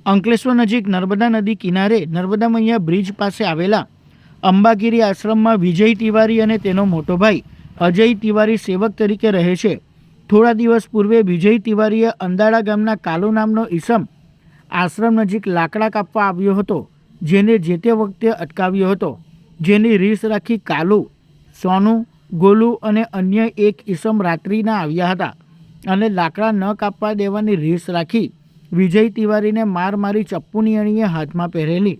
અંકલેશ્વર નજીક નર્મદા નદી કિનારે નર્મદા મૈયા બ્રિજ પાસે આવેલા અંબાગીરી આશ્રમમાં વિજય તિવારી અને તેનો મોટો ભાઈ અજય તિવારી સેવક તરીકે રહે છે. થોડા દિવસ પૂર્વે વિજય તિવારીએ અંદાળા ગામના કાલુ નામનો ઈસમ આશ્રમ નજીક લાકડા કાપવા આવ્યો હતો, જેને જે તે વખતે અટકાવ્યો હતો. જેની રીસ રાખી કાલુ, સોનુ, ગોલુ અને અન્ય એક ઈસમ રાત્રિના આવ્યા હતા અને લાકડા ન કાપવા દેવાની રીસ રાખી વિજય તિવારીને માર મારી ચપ્પુની અણીએ હાથમાં પહેરેલી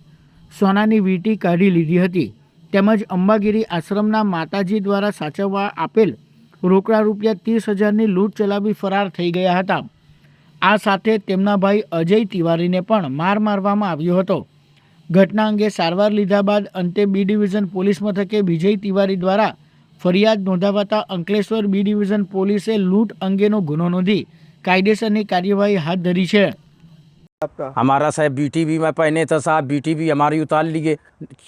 સોનાની વીંટી કાઢી લીધી હતી. તેમજ અંબાગીરી આશ્રમના માતાજી દ્વારા સાચવવા આપેલ રોકડા રૂપિયા 30,000ની લૂંટ ચલાવી ફરાર થઈ ગયા હતા. આ સાથે તેમના ભાઈ અજય તિવારીને પણ માર મારવામાં આવ્યો હતો. ઘટના અંગે સારવાર લીધા બાદ અંતે બી ડિવિઝન પોલીસ મથકે વિજય તિવારી દ્વારા ફરિયાદ નોંધાવતા અંકલેશ્વર બી ડિવિઝન પોલીસે લૂંટ અંગેનો ગુનો નોંધી कायदेसर कार्यवाही हाथ धरी है. हमारा साहब बीटी भी मैं पहने था साहब, बीटी भी हमारी उतार लिए।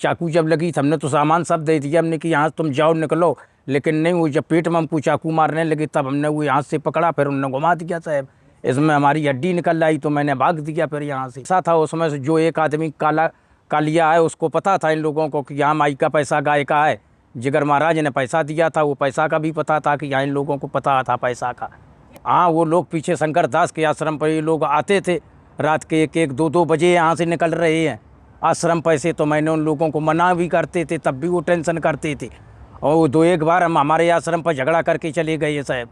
चाकू जब लगी हमने तो सामान सब दे दिया हमने कि यहाँ तुम जाओ निकलो, लेकिन नहीं, वो जब पेट में हमको चाकू मारने लगे तब हमने वो यहाँ से पकड़ा, फिर उन्होंने घुमा दिया साहब। इसमें हमारी हड्डी निकल आई तो मैंने भाग दिया फिर यहाँ से। ऐसा था उसमें से जो एक आदमी कालिया है उसको पता था इन लोगों को कि यहाँ माई का पैसा गाय का है। जिगर महाराज ने पैसा दिया था, वो पैसा का भी पता था कि यहाँ इन लोगों को पता था पैसा का। हाँ, वो लोग पीछे शंकर दास के आश्रम पर ये लोग आते थे रात के 1-1, 2-2 बजे यहाँ से निकल रहे हैं आश्रम पैसे। तो मैंने उन लोगों को मना भी करते थे तब भी वो टेंशन करते थे, और वो 2-1 बार हम हमारे आश्रम पर झगड़ा करके चले गए साहब।